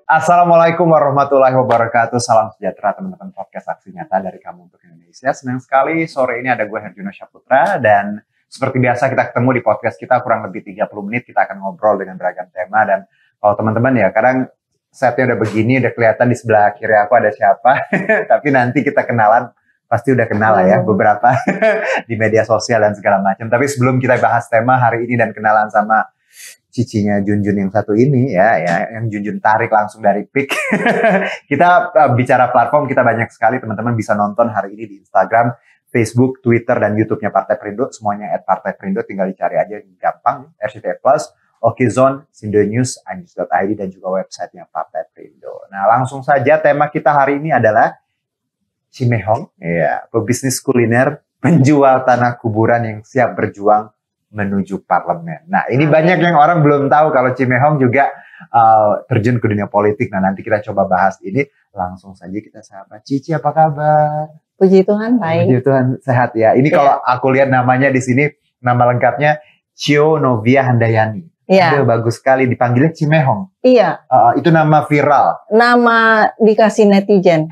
Assalamualaikum warahmatullahi wabarakatuh. Salam sejahtera teman-teman podcast Aksi Nyata dari Kamu Untuk Indonesia. Senang sekali sore ini ada gue Herjuno Syaputra dan seperti biasa kita ketemu di podcast kita kurang lebih 30 menit. Kita akan ngobrol dengan beragam tema dan kalau teman-teman ya kadang setnya udah begini, udah kelihatan di sebelah kiri aku ada siapa. Tapi nanti kita kenalan, pasti udah kenal lah ya beberapa di media sosial dan segala macam. Tapi sebelum kita bahas tema hari ini dan kenalan sama cicinya Junjun yang satu ini ya yang Junjun tarik langsung dari PIK. Kita bicara platform, kita banyak sekali teman-teman bisa nonton hari ini di Instagram, Facebook, Twitter dan YouTube-nya Partai Perindo, semuanya @partaiperindo, tinggal dicari aja gampang, RCTI Plus, Okizone, Sindo News, inews.id dan juga websitenya Partai Perindo. Nah, langsung saja tema kita hari ini adalah Cimehong, ya, pebisnis kuliner, penjual tanah kuburan yang siap berjuang menuju parlemen. Nah, ini banyak yang orang belum tahu kalau Cimehong juga terjun ke dunia politik. Nah, nanti kita coba bahas ini. Langsung saja kita sapa. Cici, apa kabar? Puji Tuhan, baik. Puji Tuhan, sehat ya. Ini kalau aku lihat namanya di sini, nama lengkapnya Cio Novia Handayani. Iya. Aduh, bagus sekali dipanggilnya Cimehong. Iya. Itu nama viral. Nama dikasih netizen.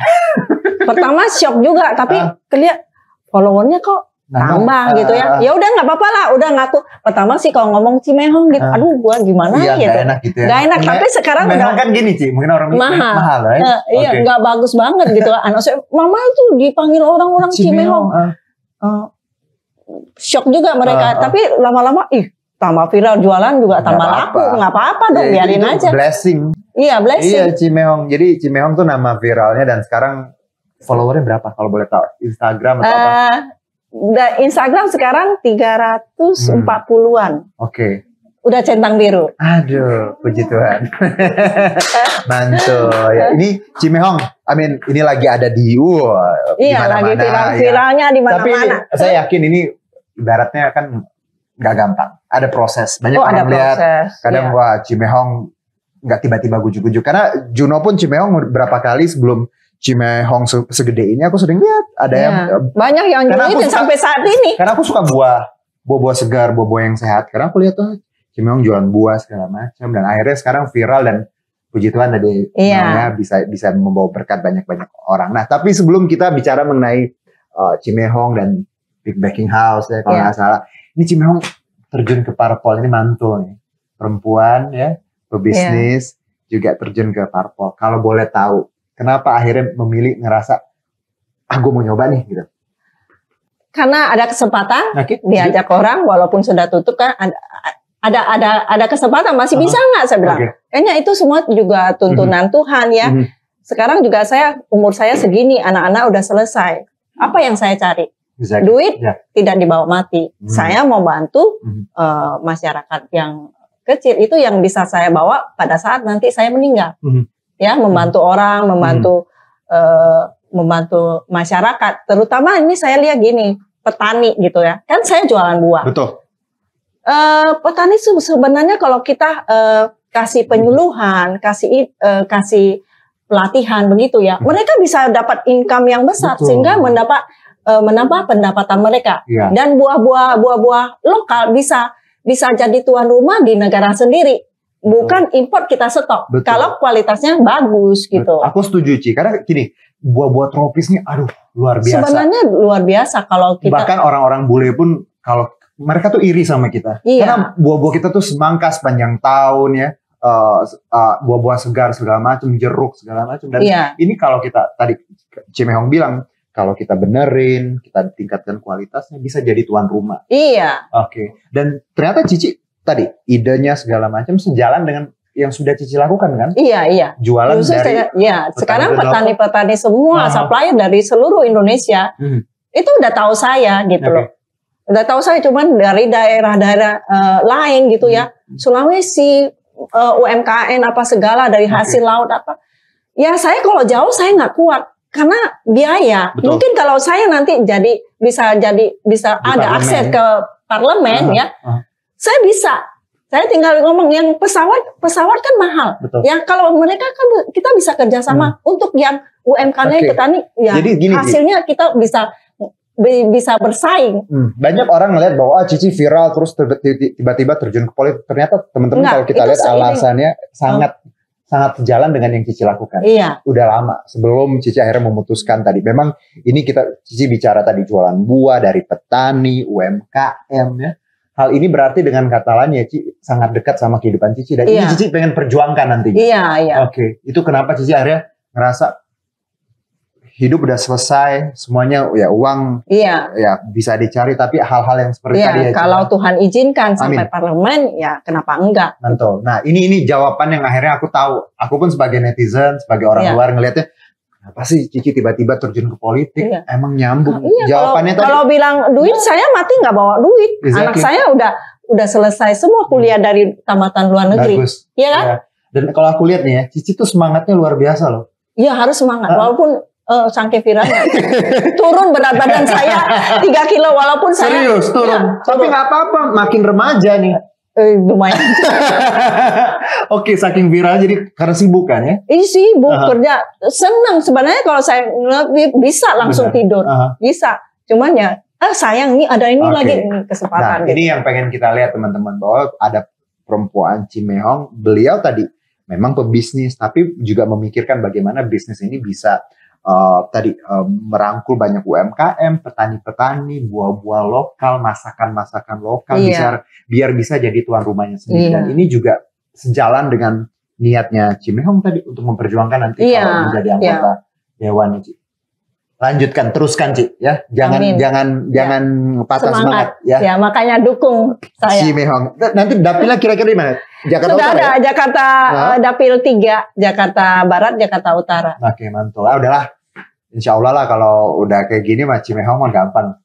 Pertama shock juga, tapi kelihatan followernya kok tambah gitu ya. Ya udah nggak apa-apa lah, udah ngaku. Pertama sih kalau ngomong Cimehong gitu, aduh gua gimana iya, gitu. Gak enak gitu ya. Gak enak, tapi sekarang udah kan gini Ci, mungkin orang mahal ya. Iya, nggak bagus banget gitu. Anak saya, mama itu dipanggil orang-orang Cimehong. Shock juga mereka, tapi lama-lama tambah viral, jualan juga tambah laku. Nggak apa-apa dong, biarin aja. Blessing. Iya, blessing. Iya, Cimehong. Jadi Cimehong tuh nama viralnya dan sekarang followernya berapa kalau boleh tahu? Instagram atau apa? Instagram sekarang 340-an. Oke. Udah centang biru. Aduh, puji Tuhan. Mantul. Ya, ini Cimehong. Ini lagi ada di iya, lagi viral-viralnya di mana-mana. Tapi saya yakin ini ibaratnya kan nggak gampang. Ada proses. Banyak orang lihat. Kadang wah Cimehong nggak tiba-tiba gujuk-gujuk. Karena Juno pun Cimehong berapa kali sebelum Cimehong segede ini aku sering lihat ada yang banyak yang jualin sampai saat ini. Karena aku suka buah segar, buah yang sehat. Karena aku lihat tuh Cimehong jualan buah segala macam dan akhirnya sekarang viral dan puji Tuhan tadi bisa membawa berkat banyak orang. Nah, tapi sebelum kita bicara mengenai Cimehong dan Big Baking House ya kalau nggak salah, ini Cimehong terjun ke parpol, ini mantul nih, perempuan ya, pebisnis juga terjun ke parpol. Kalau boleh tahu, kenapa akhirnya memilih ngerasa gue mau nyoba nih gitu? Karena ada kesempatan diajak orang walaupun sudah tutup kan ada kesempatan masih bisa nggak saya bilang. Kayaknya itu semua juga tuntunan Tuhan ya. Sekarang juga umur saya segini, anak-anak udah selesai. Apa yang saya cari? Duit tidak dibawa mati. Saya mau bantu masyarakat yang kecil itu yang bisa saya bawa pada saat nanti saya meninggal. Ya, membantu orang, membantu masyarakat. Terutama ini saya lihat gini, petani gitu ya. Kan saya jualan buah. Betul. Petani sebenarnya kalau kita kasih penyuluhan, kasih pelatihan begitu ya, mereka bisa dapat income yang besar. Betul. Sehingga menambah pendapatan mereka. Dan buah-buah lokal bisa jadi tuan rumah di negara sendiri. Bukan import kita stok. Betul. Kalau kualitasnya bagus gitu. Betul. Aku setuju Ci, karena gini, buah-buah tropis nih aduh luar biasa. Sebenarnya luar biasa kalau kita. Bahkan orang-orang bule pun kalau mereka tuh iri sama kita. Karena buah-buah kita tuh semangka sepanjang tahun ya. Buah-buah segar segala macam, jeruk segala macam. Dan ini kalau kita tadi Cimehong bilang, kalau kita benerin, kita tingkatkan kualitasnya bisa jadi tuan rumah. Iya. Oke. Dan ternyata Cici tadi idenya segala macam sejalan dengan yang sudah Cici lakukan kan? Iya. Jualan dari sekarang petani-petani semua supplier dari seluruh Indonesia itu udah tahu saya gitu loh. Udah tahu saya cuman dari daerah-daerah lain gitu ya. Sulawesi, UMKM apa segala dari hasil laut apa. Ya saya kalau jauh saya nggak kuat karena biaya. Betul. Mungkin kalau saya nanti bisa ada parlemen. Akses ke parlemen ya. Saya bisa. Saya tinggal ngomong yang pesawat kan mahal. Betul. Ya kalau mereka kan kita bisa kerjasama untuk yang UMKM petani ya. Jadi gini, hasilnya kita bisa bersaing. Banyak orang ngeliat bahwa Cici viral terus tiba-tiba terjun ke politik. Ternyata teman-teman kalau kita lihat alasannya sangat sangat sejalan dengan yang Cici lakukan. Iya. Udah lama sebelum Cici akhirnya memutuskan tadi. Memang ini Cici bicara tadi jualan buah dari petani, UMKM ya. Hal ini berarti dengan kata lain ya Cici sangat dekat sama kehidupan Cici dan ini Cici pengen perjuangkan nantinya. Iya. Oke, itu kenapa Cici akhirnya ngerasa hidup udah selesai, semuanya ya uang ya bisa dicari, tapi hal-hal yang seperti tadi ya. Kalau Tuhan izinkan sampai parlemen, ya kenapa enggak? Mantul. Nah ini jawaban yang akhirnya aku tahu. Aku pun sebagai netizen, sebagai orang luar ngelihatnya, kenapa sih Cici tiba-tiba terjun ke politik? Emang nyambung? Jawabannya tadi. Kalau bilang duit, saya mati nggak bawa duit. Exactly. Anak saya udah selesai semua kuliah dari tamatan luar negeri. Bagus. Iya kan? Ya. Dan kalau aku lihat nih ya, Cici tuh semangatnya luar biasa loh. Iya harus semangat, walaupun saking viralnya turun berat badan saya 3 kilo walaupun serius saya turun. Tapi nggak apa-apa, makin remaja nih. Lumayan. Oke, saking viral jadi karena sibuk kan ya? Sibuk kerja, senang sebenarnya kalau saya bisa langsung tidur, bisa. Cuman ya sayang nih ada ini lagi kesempatan. Nah, ini yang pengen kita lihat teman-teman, bahwa ada perempuan Cimehong, beliau tadi memang pebisnis tapi juga memikirkan bagaimana bisnis ini bisa merangkul banyak UMKM, petani-petani, buah-buah lokal, masakan-masakan lokal, biar bisa jadi tuan rumahnya sendiri. Dan ini juga sejalan dengan niatnya Cimehong tadi untuk memperjuangkan nanti kalau menjadi anggota dewan. Lanjutkan, teruskan Ci ya. Jangan patah semangat ya. Ya, makanya dukung saya. Cimehong. Nanti dapilnya kira-kira di mana? Jakarta Sudah Utara. Ada ya? Jakarta dapil 3, Jakarta Barat, Jakarta Utara. Oke, mantul. Udahlah. Insya Allah lah kalau udah kayak gini mah Cimehong mah gampang.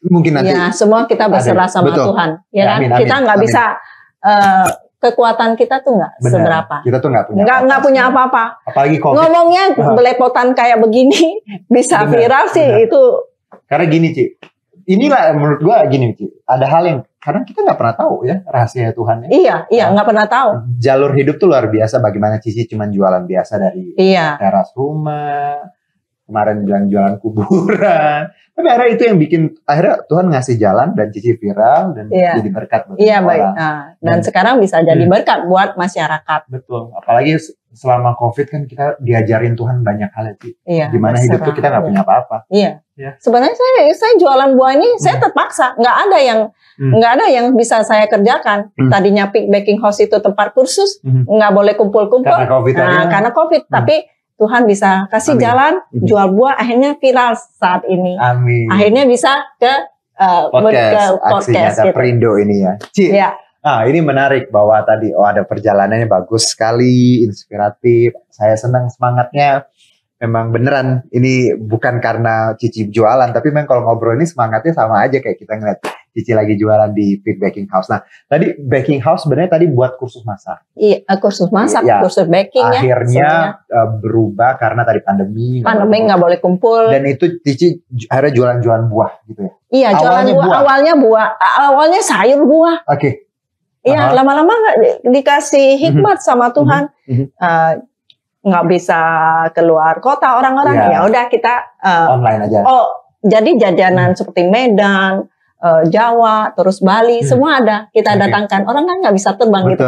Mungkin nanti. Ya, semua kita berserah sama Tuhan. Ya kan? Amin, kita nggak bisa kekuatan kita tuh nggak seberapa. Kita tuh nggak punya nggak punya apa-apa. Apalagi COVID. Ngomongnya belepotan kayak begini bisa viral sih itu. Karena gini Ci, inilah menurut gua gini Ci, ada hal yang kadang kita nggak pernah tahu ya rahasia Tuhan ya. Iya nggak pernah tahu. Jalur hidup tuh luar biasa. Bagaimana Cici cuma jualan biasa dari teras rumah, kemarin bilang jualan kuburan. Tapi akhirnya itu yang bikin akhirnya Tuhan ngasih jalan dan Cici viral dan jadi berkat buat orang. Baik. Dan sekarang bisa jadi berkat buat masyarakat. Betul. Apalagi selama COVID kan kita diajarin Tuhan banyak hal Ci. Gimana hidup tuh kita nggak punya apa-apa. Iya. Sebenarnya saya jualan buah ini saya terpaksa. Nggak ada yang bisa saya kerjakan. Tadinya Peak Baking House itu tempat kursus, nggak boleh kumpul-kumpul. Karena COVID. Karena COVID. Tapi Tuhan bisa kasih jalan, jual buah, akhirnya viral saat ini. Amin. Akhirnya bisa ke podcast Aksi Nyata gitu. Perindo ini ya. Ci, ini menarik bahwa tadi ada perjalanannya bagus sekali, inspiratif. Saya senang semangatnya. Memang beneran ini bukan karena Cici jualan, tapi memang kalau ngobrol ini semangatnya sama aja kayak kita ngeliat Cici lagi jualan di Peak Baking House. Nah, tadi Baking House sebenarnya tadi buat kursus masak. Iya, kursus masak, kursus baking akhirnya berubah karena tadi pandemi. Pandemi nggak boleh kumpul. Dan itu Cici akhirnya jualan buah gitu ya? Iya, jualan buah. Awalnya sayur buah. Oke. Iya, lama-lama dikasih hikmat sama Tuhan. Nggak bisa keluar kota orang-orang, ya udah kita online aja. Jadi jajanan seperti Medan, Jawa, terus Bali, semua ada kita datangkan. Orang kan nggak bisa terbang gitu.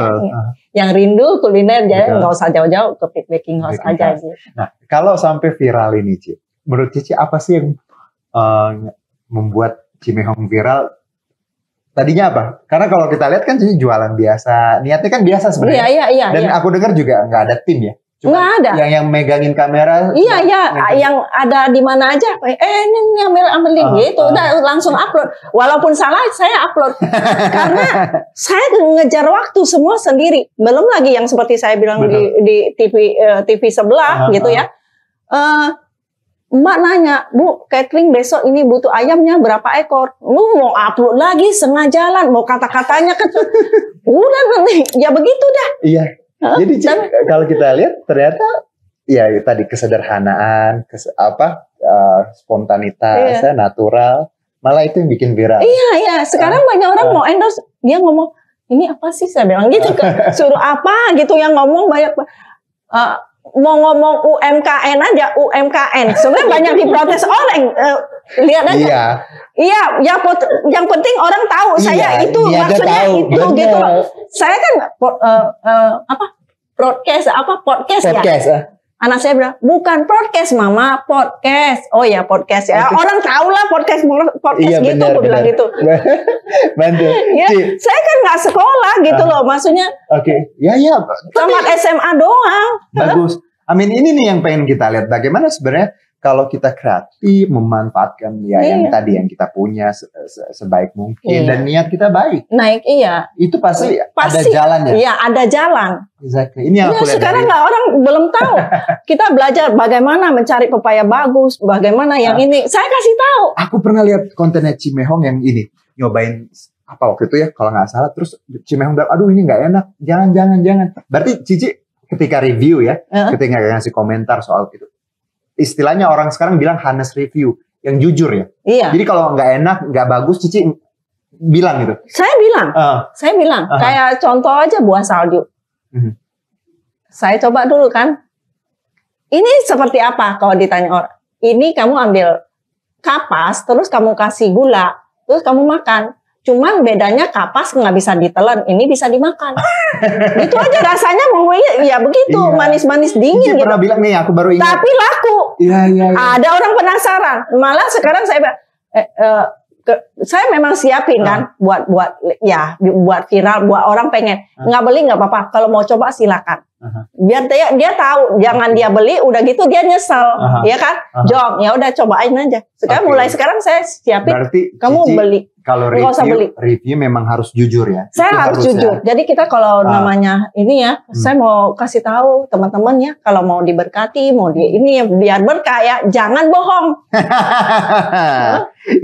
Yang rindu kuliner, jadi nggak usah jauh-jauh ke Peak Baking House aja. Gitu. Nah, kalau sampai viral ini, Ci, menurut Cici apa sih yang membuat Cimehong viral? Tadinya apa? Karena kalau kita lihat kan Cici jualan biasa, niatnya kan biasa sebenarnya. Iya. Dan aku dengar juga nggak ada tim ya. Nggak ada. Yang megangin kamera. Iya. Yang ada di mana aja. Ini ambil gitu. Udah langsung upload. Walaupun salah, saya upload. Karena saya ngejar waktu semua sendiri. Belum lagi yang seperti saya bilang di TV sebelah gitu ya. Mbak nanya, Bu, catering besok ini butuh ayamnya berapa ekor? Lu mau upload lagi setengah jalan, mau kata-katanya kecil. Udah ya begitu dah. Iya. Jadi kalau kita lihat ternyata ya tadi kesederhanaan, spontanitas, natural, malah itu yang bikin viral. Iya. Sekarang banyak orang mau endorse, dia ngomong ini apa sih, saya bilang gitu kan, suruh apa gitu yang ngomong banyak. Mau ngomong UMKN aja, UMKN. Sebenarnya banyak diprotes orang. Lihat aja. Iya, yang penting orang tahu saya itu maksudnya tahu, itu bener. Gitu. Saya kan podcast ya. Anak saya bilang, bukan podcast mama, podcast. Oh ya podcast ya. Orang tahu lah podcast iya, gitu, benar, gue bilang gitu. Bantu. Ya, saya kan nggak sekolah gitu loh, maksudnya. Oke. Ya. Tamat SMA doang. Bagus. Ini nih yang pengen kita lihat. Bagaimana sebenarnya kalau kita kreatif memanfaatkan yang tadi yang kita punya sebaik mungkin dan niat kita baik. Itu pasti ada jalan ya. Iya, ada jalan. Exactly. Ini yang aku lihat. Sekarang nggak orang belum tahu. Kita belajar bagaimana mencari pepaya bagus, bagaimana yang ini. Saya kasih tahu. Aku pernah lihat kontennya Cimehong yang ini nyobain apa waktu itu ya kalau nggak salah. Terus Cimehong bilang, aduh ini nggak enak, jangan. Berarti Cici ketika review ya, ketika ngasih komentar soal itu. Istilahnya orang sekarang bilang honest review, yang jujur ya. Iya. Jadi kalau nggak enak, nggak bagus, Cici bilang gitu. Saya bilang, kayak contoh aja buah salju. Saya coba dulu kan. Ini seperti apa kalau ditanya orang? Ini kamu ambil kapas, terus kamu kasih gula, terus kamu makan. Cuman bedanya kapas nggak bisa ditelan, ini bisa dimakan. Gitu aja rasanya mau ya begitu, manis-manis dingin gitu. Pernah bilang nih, aku baru ingat. Tapi laku. Iya. Ada orang penasaran. Malah sekarang saya memang siapin kan buat viral, buat orang pengen. Nggak beli nggak apa-apa. Kalau mau coba silakan. Biar dia tahu, jangan dia beli udah gitu dia nyesel, ya kan? Jong, ya udah cobain aja. Sekarang mulai sekarang saya siapin. Berarti kamu Cici, beli. Kalau review memang harus jujur ya. Saya harus jujur. Jadi kita kalau namanya ini ya, saya mau kasih tahu teman-teman ya, kalau mau diberkati, mau ini ya biar berkah ya, jangan bohong.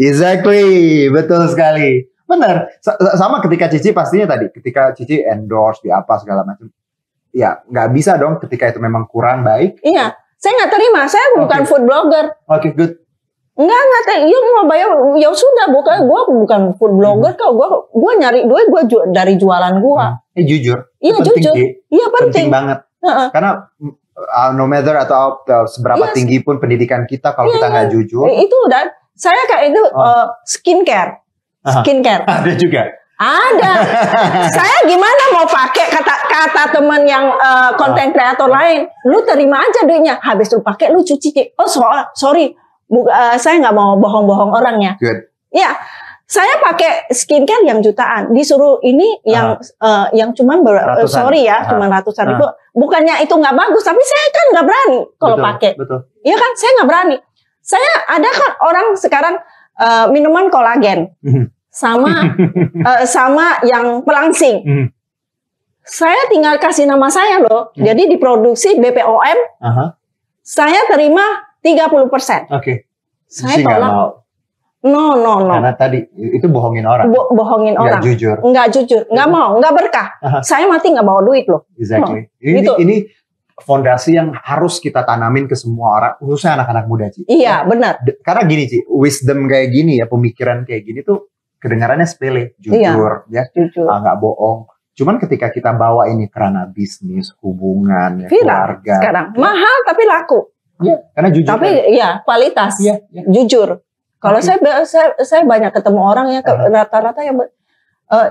Exactly, betul sekali. Benar. Sama ketika Cici pastinya tadi, ketika Cici endorse di apa segala macam. Ya, nggak bisa dong ketika itu memang kurang baik. Iya, saya nggak terima. Saya bukan food blogger. Oke, good. Enggak, iya mau bayar, ya sudah, gue bukan food blogger kok, gue nyari duit dari jualan gue. Jujur. Iya jujur. Iya penting banget. Karena no matter atau seberapa tinggi pun pendidikan kita, kalau kita nggak jujur. Itu udah, saya kayak itu skincare. Ada juga. Ada. Saya gimana mau pakai kata teman yang konten kreator lain, lu terima aja duitnya, habis lu pakai lu cuci. Oh sorry. Saya nggak mau bohong-bohong orangnya. Good. Ya, saya pakai skincare yang jutaan. Disuruh ini yang cuman cuman ratusan ribu. Bukannya itu nggak bagus, tapi saya kan nggak berani kalau pakai. Betul. Iya kan, saya nggak berani. Saya ada kan orang sekarang minuman kolagen sama yang pelangsing. Saya tinggal kasih nama saya loh. Jadi diproduksi BPOM. Saya terima 30%. Oke. Saya tolak. No. Karena tadi itu bohongin orang. Bohongin orang. Nggak jujur. Nggak mau. Nggak berkah. Saya mati nggak bawa duit loh. Exactly. Ini fondasi yang harus kita tanamin ke semua orang, khususnya anak-anak muda, Ci. Iya, benar. Karena gini, Ci, wisdom kayak gini ya, pemikiran kayak gini tuh kedengarannya sepele, jujur, ya, nggak bohong. Cuman ketika kita bawa ini karena bisnis, hubungan, ya, keluarga, sekarang mahal tapi laku. Iya, karena jujur. Tapi ya kualitas, jujur. Kalau saya banyak ketemu orang ya, rata-rata yang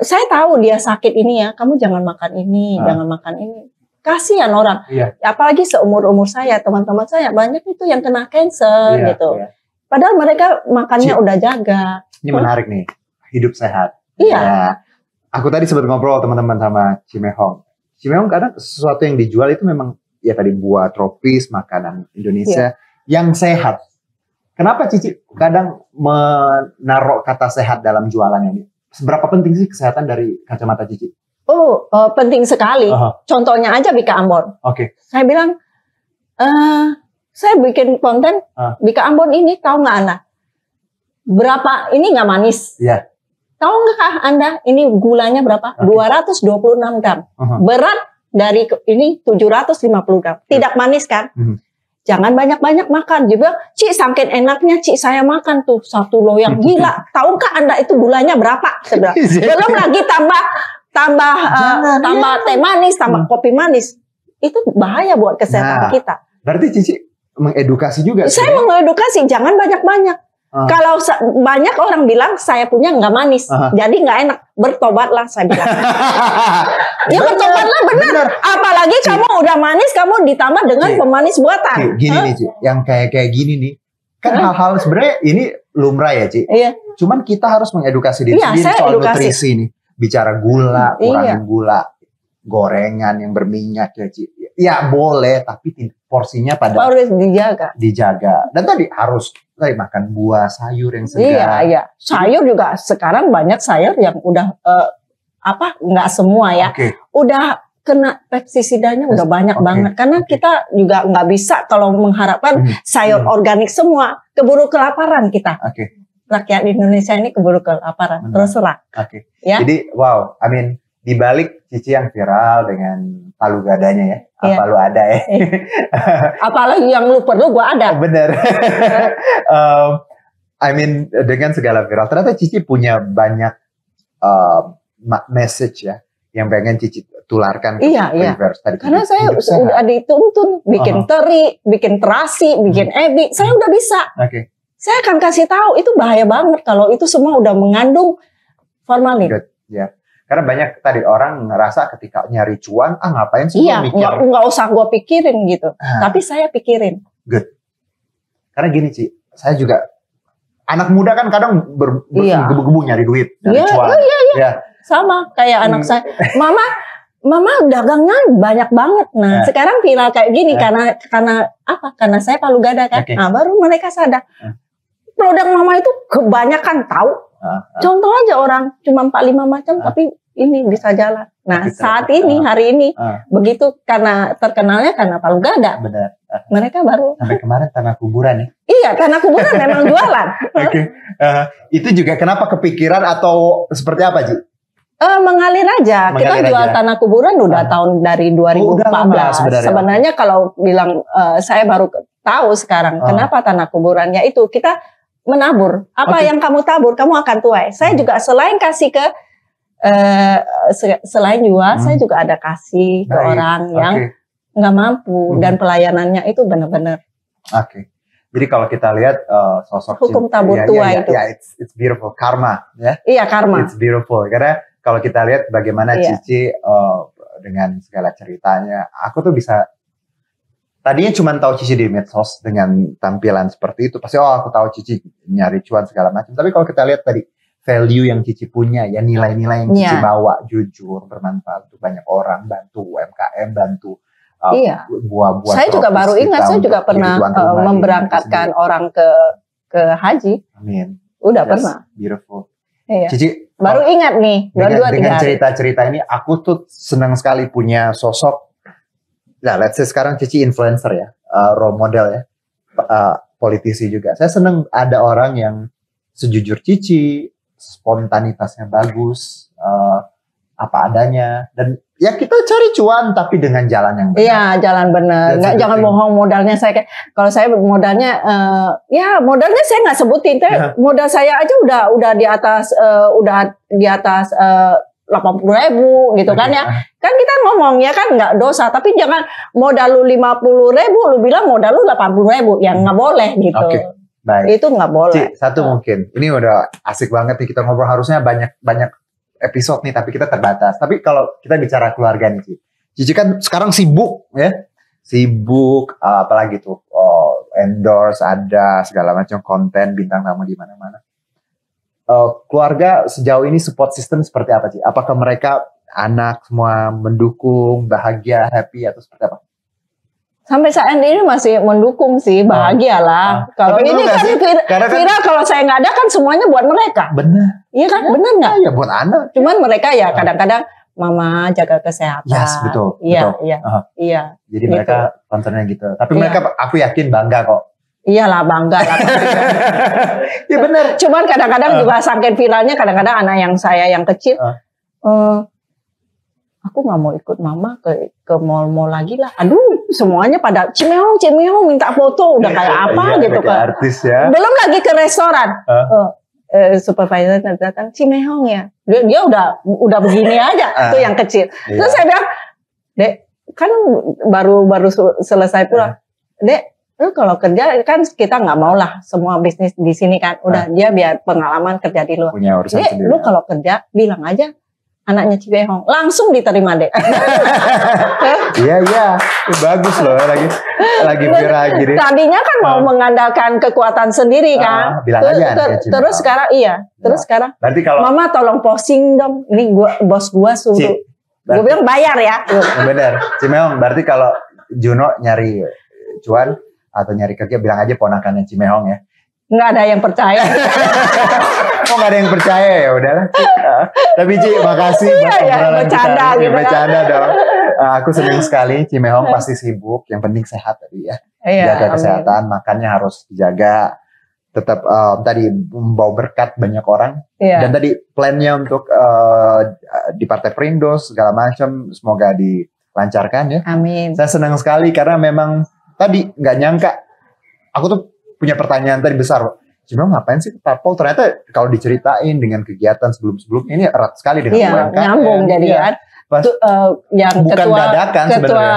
saya tahu dia sakit ini ya, kamu jangan makan ini, jangan makan ini. Kasihan orang, apalagi seumur-umur saya, teman-teman saya banyak itu yang kena cancer gitu. Padahal mereka makannya udah jaga. Ini menarik nih, hidup sehat. Iya. Ya. Aku tadi sempat ngobrol teman-teman sama Cimehong. Cimehong kadang sesuatu yang dijual itu memang ya tadi buah tropis, makanan Indonesia yang sehat. Kenapa Cici kadang menaruh kata sehat dalam jualannya ini? Seberapa penting sih kesehatan dari kacamata Cici? Penting sekali. Contohnya aja Bika Ambon. Oke. Saya bilang, saya bikin konten Bika Ambon ini, tahu nggak Anda? Berapa? Ini nggak manis. Iya. Tahu nggak Anda? Ini gulanya berapa? 226 gram. Berat dari ini 750 gram. Tidak manis kan? Jangan banyak-banyak makan. Dia bilang, Cik, saking enaknya Cik saya makan tuh satu loyang. Gila. Tahukah Anda itu gulanya berapa? Saya bilang. Belum lagi tambah teh manis, tambah kopi manis. Itu bahaya buat kesehatan kita. Berarti Cici mengedukasi juga. Saya mengedukasi, jangan banyak-banyak. Kalau banyak orang bilang saya punya nggak manis, jadi nggak enak. Bertobatlah saya bilang. Ya bertobatlah benar. Apalagi kamu udah manis, kamu ditambah dengan pemanis buatan. Gini nih, Ci, yang kayak gini nih, kan hal-hal sebenarnya ini lumrah ya, Ci. Iya. Cuman kita harus mengedukasi diri sendiri soal nutrisi nih. Bicara gula, kurangin gula, gorengan yang berminyak ya, Ci. Ya boleh, tapi porsinya harus dijaga. Dan tadi harus makan buah, sayur yang segar. Iya. Sayur juga sekarang banyak sayur yang udah nggak semua ya. Udah kena pestisidanya udah banyak banget. Karena kita juga nggak bisa kalau mengharapkan sayur organik semua, keburu kelaparan kita. Rakyat Indonesia ini keburu kelaparan, terus terang. Ya? Jadi wow, di balik Cici yang viral dengan palu gadanya ya, apa lu ada ya? Apalagi yang lu perlu gua ada. Bener. Dengan segala viral, ternyata Cici punya banyak message ya, yang pengen Cici tularkan ke viewers tadi. Karena saya udah dituntun bikin teri, bikin terasi, bikin ebi, saya udah bisa. Saya akan kasih tahu itu bahaya banget kalau itu semua udah mengandung formalin. Ya. Karena banyak tadi orang ngerasa ketika nyari cuan, ngapain sih mikir? Nggak usah gue pikirin gitu. Tapi saya pikirin. Good. Karena gini Ci, saya juga anak muda kan kadang bergebu-gebu nyari duit, nyari cuan. Iya. Sama kayak anak saya. Mama dagangnya banyak banget. Nah, sekarang viral kayak gini karena apa? Karena saya palu gada kan. Nah, baru mereka sadar. Produk mama itu kebanyakan tahu. Contoh aja orang cuma 4-5 macam tapi ini bisa jalan. Nah, saat ini hari ini begitu karena terkenalnya karena palu gada. Benar. Mereka baru sampai kemarin tanah kuburan ya. Iya, tanah kuburan memang jualan. Itu juga kenapa kepikiran atau seperti apa, Ji? Mengalir aja. Kita jual tanah kuburan udah tahun dari 2014. Sebenarnya kalau bilang saya baru tahu sekarang kenapa tanah kuburan, yaitu kita menabur. Apa yang kamu tabur, kamu akan tuai. Saya juga selain kasih ke selain jual, saya juga ada kasih ke orang yang nggak mampu dan pelayanannya itu benar-benar. Jadi kalau kita lihat sosok hukum tabur tua itu, it's beautiful, karma ya. Iya, karma. It's beautiful karena kalau kita lihat bagaimana Cici dengan segala ceritanya, aku tuh bisa tadinya cuma tahu Cici di medsos dengan tampilan seperti itu, pasti aku tahu Cici nyari cuan segala macam. Tapi kalau kita lihat tadi value yang Cici punya, ya nilai-nilai yang Cici bawa, jujur, bermanfaat untuk banyak orang, bantu UMKM, bantu buah-buah. Saya juga baru ingat, saya juga pernah memberangkatkan orang ke haji. Amin. Udah pernah. Beautiful. Iya. Cici baru ingat nih, dengan cerita-cerita ini, aku tuh senang sekali punya sosok. Nah, let's say sekarang Cici influencer ya, role model ya, politisi juga. Saya senang ada orang yang sejujur Cici, spontanitasnya bagus, apa adanya, dan ya kita cari cuan tapi dengan jalan yang benar. Iya, jalan benar. Jangan bohong modalnya saya. Kalau saya modalnya, modalnya saya nggak sebutin. Modal saya aja udah di atas 80.000 gitu kan ya. Kan kita ngomong ya kan nggak dosa. Tapi jangan modal lu 50.000, lu bilang modal lu 80.000, yang nggak boleh gitu. Baik. Itu nggak boleh. Satu mungkin. Ini udah asik banget nih kita ngobrol, harusnya banyak episode nih, tapi kita terbatas. Tapi kalau kita bicara keluarga nih, Cici kan sekarang sibuk ya, apalagi tuh endorse, ada segala macam konten, bintang tamu di mana-mana. Keluarga sejauh ini support system seperti apa sih? Apakah mereka anak semua mendukung, bahagia, happy atau seperti apa? Sampai saat ini masih mendukung sih, bahagia lah. Kalau ini kan viral, kalau saya nggak ada kan semuanya buat mereka. Benar. Iya kan, benar nggak? Iya, buat anak. Cuman mereka ya kadang-kadang mama jaga kesehatan. Yes, betul. Iya. Jadi gitu. Mereka concernnya gitu. Tapi mereka, aku yakin bangga kok. Iyalah, bangga lah. Iya benar. Cuman kadang-kadang juga saking viralnya, kadang-kadang anak yang saya yang kecil, aku nggak mau ikut mama ke mall-mall lagi lah. Aduh, semuanya pada cimeong minta foto, udah kayak apa gitu kan. Artis ya. Belum lagi ke restoran. Supervisor datang, cimeong ya. Dia udah begini aja, tuh yang kecil. Terus saya bilang, Dek, kan baru selesai pulang. Dek, lu kalau kerja kan kita nggak mau lah semua bisnis di sini kan. Udah dia biar pengalaman kerja di luar. Punya urusan Dek, sendiri. lu kalau kerja bilang aja anaknya Cibehong, langsung diterima Dek. Iya, bagus loh lagi viral gini. Tadinya kan mau mengandalkan kekuatan sendiri kan. Bilang aja. Terus sekarang sekarang. Berarti kalau Mama tolong posting dong. Ini bos gua suruh. Gue bilang bayar ya. Bener, Cimeong. Berarti kalau Juno nyari cuan atau nyari kerja bilang aja ponakannya Cimeong ya. Nggak ada yang percaya. Oh nggak ada yang percaya ya udahlah. Tapi Ci, makasih buat obrolan bercanda kita. gitu. Bercanda dong. Aku senang sekali. Cimeong pasti sibuk. Yang penting sehat tadi ya. Jaga kesehatan, makannya harus dijaga. Tetap tadi membawa berkat banyak orang. Dan tadi plannya untuk di Partai Perindo segala macam semoga dilancarkan ya. Amin. Saya senang sekali karena memang tadi nggak nyangka. Aku tuh punya pertanyaan tadi besar. Cimeong ngapain sih parpol? Ternyata kalau diceritain dengan kegiatan sebelum-sebelumnya ini erat sekali dengan UMKM. Nyambung jadi kan. Yang bukan dadakan ketua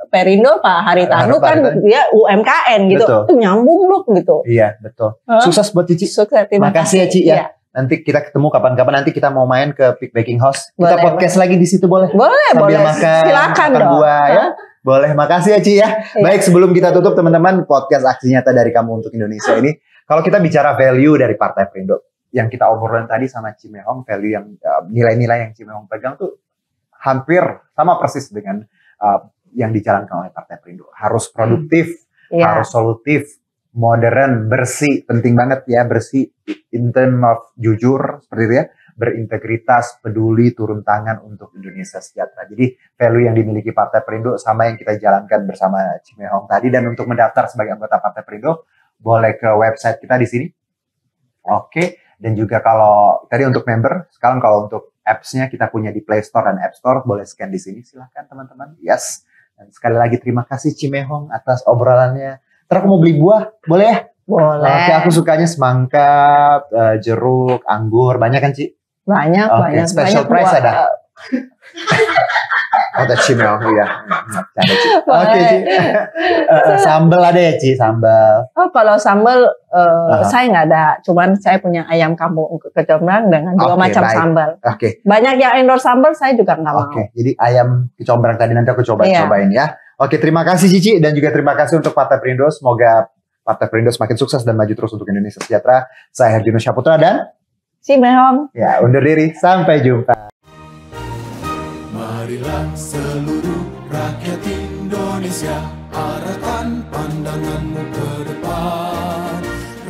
Perindo Pak Haritanu kan dia UMKM gitu. Itu nyambung loh gitu. Iya, betul. Sukses buat Cici. Sukses, terima kasih ya Ci ya. Nanti kita ketemu kapan-kapan, nanti kita mau main ke Peak Baking House. Kita podcast lagi di situ boleh? Boleh. Makan, silakan dong. Buah, ya. Boleh, makasih ya Ci ya. Baik, sebelum kita tutup teman-teman, podcast Aksi Nyata dari Kamu untuk Indonesia ini, kalau kita bicara value dari Partai Perindo, yang kita obrolin tadi sama Cimeong, value yang nilai-nilai yang Cimeong pegang tuh hampir sama persis dengan yang dijalankan oleh Partai Perindo. Harus produktif, harus solutif, modern, bersih, penting banget ya, bersih in term of jujur, seperti itu ya, berintegritas, peduli, turun tangan untuk Indonesia sejahtera. Jadi value yang dimiliki Partai Perindo sama yang kita jalankan bersama Cimeong tadi. Dan untuk mendaftar sebagai anggota Partai Perindo, boleh ke website kita di sini. Oke, dan juga kalau tadi untuk member, sekarang kalau untuk apps-nya kita punya di Play Store dan App Store, boleh scan di sini, silahkan teman-teman. Yes. Dan sekali lagi terima kasih Cimeong atas obrolannya. Terus aku mau beli buah, boleh ya? Boleh. Oke, aku sukanya semangka, jeruk, anggur, banyak kan Ci? Banyak. Special price buah. Ada? Ada Cimeong ya. Oke Ci. Sambal ada ya Ci, sambal. Oh kalau sambal saya nggak ada, cuman saya punya ayam kampung kecombrang dengan dua macam sambal. Banyak yang endorse sambal, saya juga nggak mau. Jadi ayam kecombrang tadi nanti aku cobain ya. Oke, terima kasih Cici dan juga terima kasih untuk Partai Perindo. Semoga Partai Perindo semakin sukses dan maju terus untuk Indonesia sejahtera. Saya Herjunus Syaputra dan Cimeong. Ya, undur diri. Sampai jumpa. Marilah seluruh rakyat Indonesia, arahkan pandanganmu ke depan.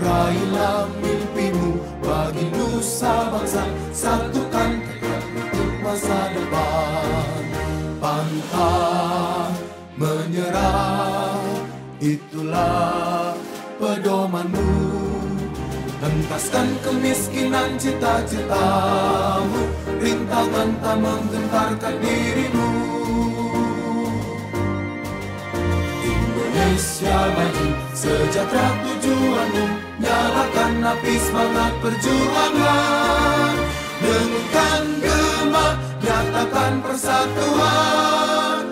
Raihlah mimpimu bagi nusa bangsa, satukan tekad untuk masa depan. Pantang menyerah, itulah pedomanmu. Hentaskan kemiskinan cita-citamu, rintangan tak menggentarkan dirimu. Indonesia maju, sejahtera tujuanmu, nyalakan api semangat perjuangan. Dengungkan gema, nyatakan persatuan.